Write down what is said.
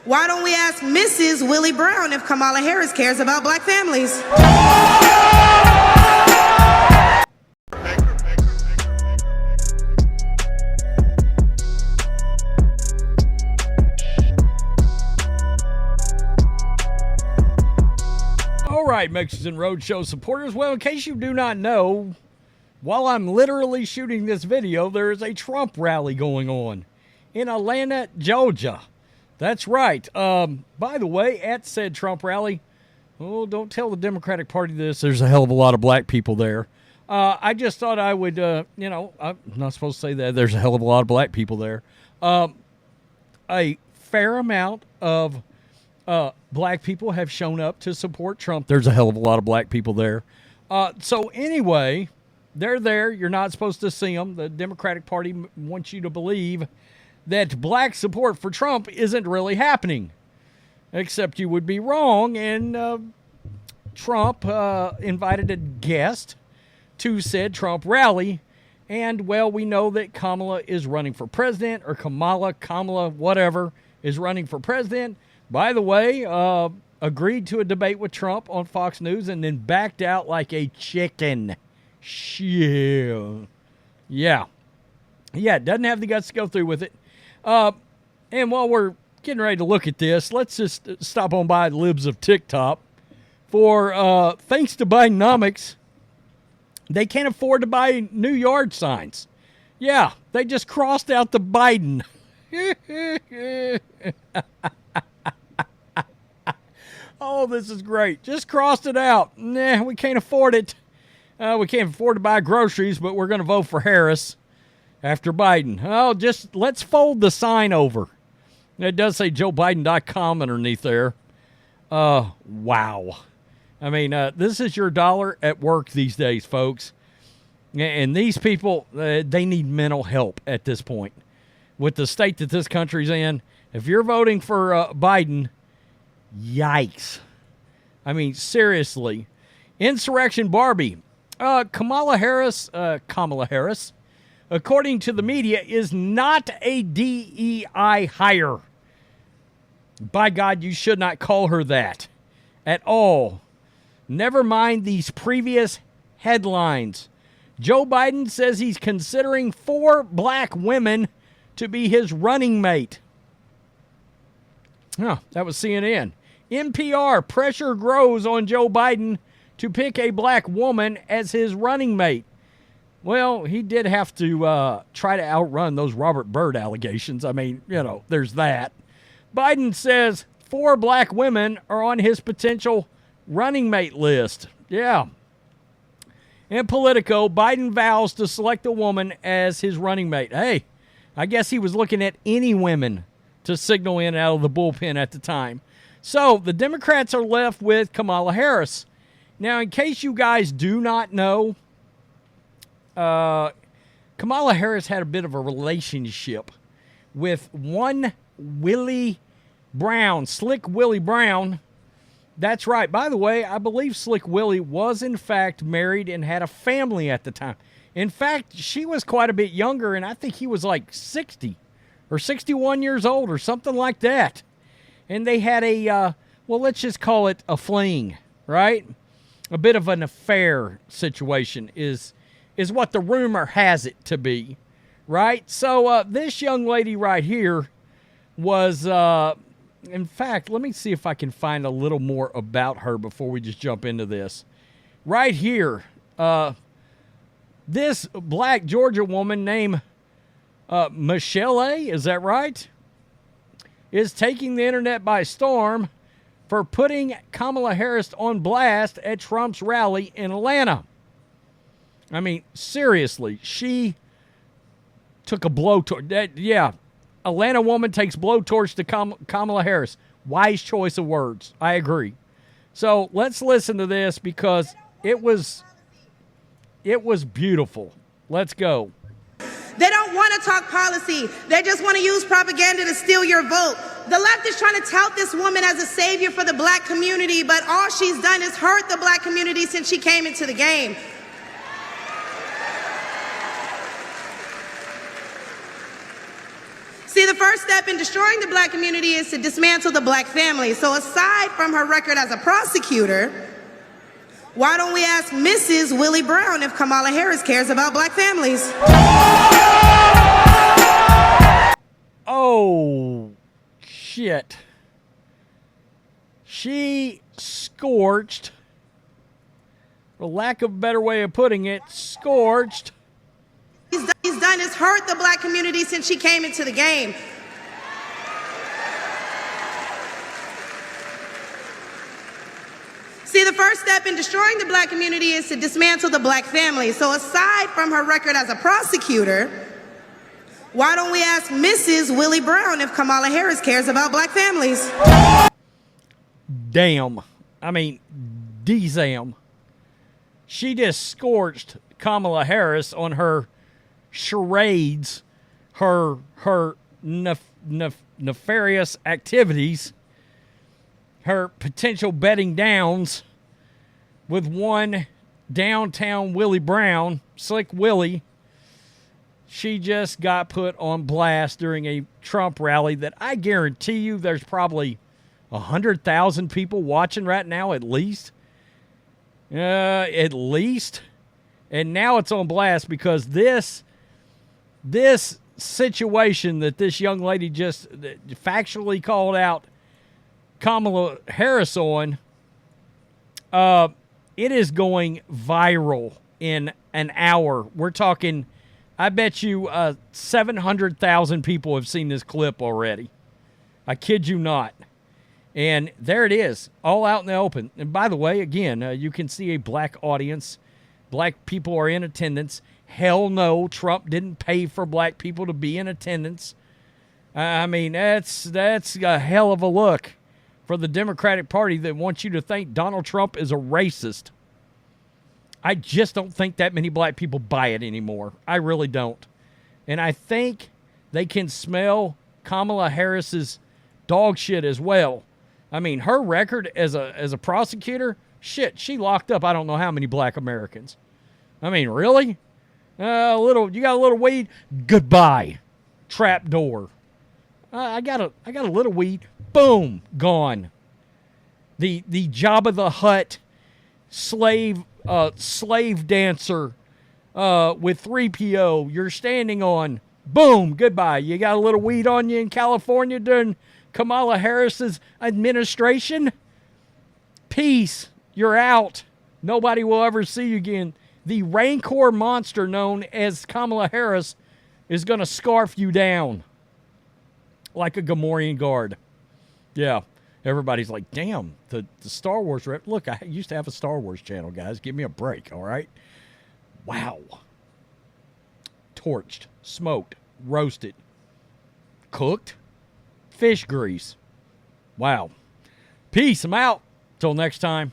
Why don't we ask Mrs. Willie Brown if Kamala Harris cares about black families? All right, Matrixx and Rhodes Show supporters. Well, in case you do not know, while I'm literally shooting this video, there is a Trump rally going on in Atlanta, Georgia. That's right. By the way, at said Trump rally, oh, don't tell the Democratic Party this. There's a hell of a lot of black people there. I just thought I would, I'm not supposed to say that. There's a hell of a lot of black people there. A fair amount of black people have shown up to support Trump. There's a hell of a lot of black people there. So anyway, they're there. You're not supposed to see them. The Democratic Party wants you to believe that black support for Trump isn't really happening. Except you would be wrong, and Trump invited a guest to said Trump rally, and, well, we know that Kamala is running for president, or Kamala, whatever, is running for president. By the way, agreed to a debate with Trump on Fox News and then backed out like a chicken. Shit. Yeah, doesn't have the guts to go through with it. And while we're getting ready to look at this, let's just stop on by the libs of TikTok. For thanks to Bidenomics, they can't afford to buy new yard signs. Yeah, they just crossed out the Biden. Oh, this is great. Just crossed it out. Nah, we can't afford it. We can't afford to buy groceries, but we're going to vote for Harris after Biden. Oh, just let's fold the sign over. It does say JoeBiden.com underneath there. Wow. I mean, this is your dollar at work these days, folks. And these people, they need mental help at this point. With the state that this country's in, if you're voting for Biden, yikes. I mean, seriously. Insurrection Barbie. Kamala Harris, according to the media, is not a DEI hire. By God, you should not call her that at all. Never mind these previous headlines. Joe Biden says he's considering 4 black women to be his running mate. Oh, that was CNN. NPR, pressure grows on Joe Biden to pick a black woman as his running mate. Well, he did have to try to outrun those Robert Byrd allegations. I mean, there's that. Biden says 4 black women are on his potential running mate list. Yeah. In Politico, Biden vows to select a woman as his running mate. Hey, I guess he was looking at any women to signal in out of the bullpen at the time. So the Democrats are left with Kamala Harris. Now, in case you guys do not know, Kamala Harris had a bit of a relationship with one Willie Brown, Slick Willie Brown. That's right. By the way, I believe Slick Willie was, in fact, married and had a family at the time. In fact, she was quite a bit younger, and I think he was like 60 or 61 years old or something like that. And they had a, let's just call it a fling, right? A bit of an affair situation is what the rumor has it to be, right? So this young lady right here was, in fact, let me see if I can find a little more about her before we just jump into this. Right here, this black Georgia woman named Michelle A., is that right? Is taking the internet by storm for putting Kamala Harris on blast at Trump's rally in Atlanta. I mean, seriously, she took a blowtorch. Yeah, Atlanta woman takes blowtorch to Kamala Harris. Wise choice of words. I agree. So let's listen to this because it was beautiful. Let's go. They don't want to talk policy. They just want to use propaganda to steal your vote. The left is trying to tout this woman as a savior for the black community, but all she's done is hurt the black community since she came into the game. See, the first first step in destroying the black community is to dismantle the black family. So aside from her record as a prosecutor, why don't we ask Mrs. Willie Brown if Kamala Harris cares about black families? Oh, shit. She scorched, for lack of a better way of putting it, scorched. He's done is hurt the black community since she came into the game. See, the first step in destroying the black community is to dismantle the black family. So aside from her record as a prosecutor, why don't we ask Mrs. Willie Brown if Kamala Harris cares about black families? Damn. I mean, D-Zam. She just scorched Kamala Harris on her charades, her nefarious activities, her potential betting downs with one downtown Willie Brown, Slick Willie. She just got put on blast during a Trump rally that I guarantee you there's probably 100,000 people watching right now at least. At least. And now it's on blast because this situation that this young lady just factually called out Kamala Harris on, it is going viral in an hour. We're talking, I bet you 700,000 people have seen this clip already. I kid you not. And there it is, all out in the open. And by the way, again, you can see a black audience. Black people are in attendance. Hell no, Trump didn't pay for black people to be in attendance. I mean, that's a hell of a look for the Democratic Party that wants you to think Donald Trump is a racist. I just don't think that many black people buy it anymore. I really don't. And I think they can smell Kamala Harris's dog shit as well. I mean, her record as a prosecutor, shit, she locked up I don't know how many black Americans. I mean, really? You got a little weed? Goodbye. Trap door. I got a little weed. Boom, gone. The Jabba the Hutt slave dancer with 3PO you're standing on. Boom, goodbye. You got a little weed on you in California during Kamala Harris's administration? Peace. You're out. Nobody will ever see you again. The Rancor monster known as Kamala Harris is going to scarf you down like a Gamorrean guard. Yeah. Everybody's like, damn, the Star Wars rep. Look, I used to have a Star Wars channel, guys. Give me a break, all right? Wow. Torched, smoked, roasted, cooked, fish grease. Wow. Peace. I'm out. Till next time.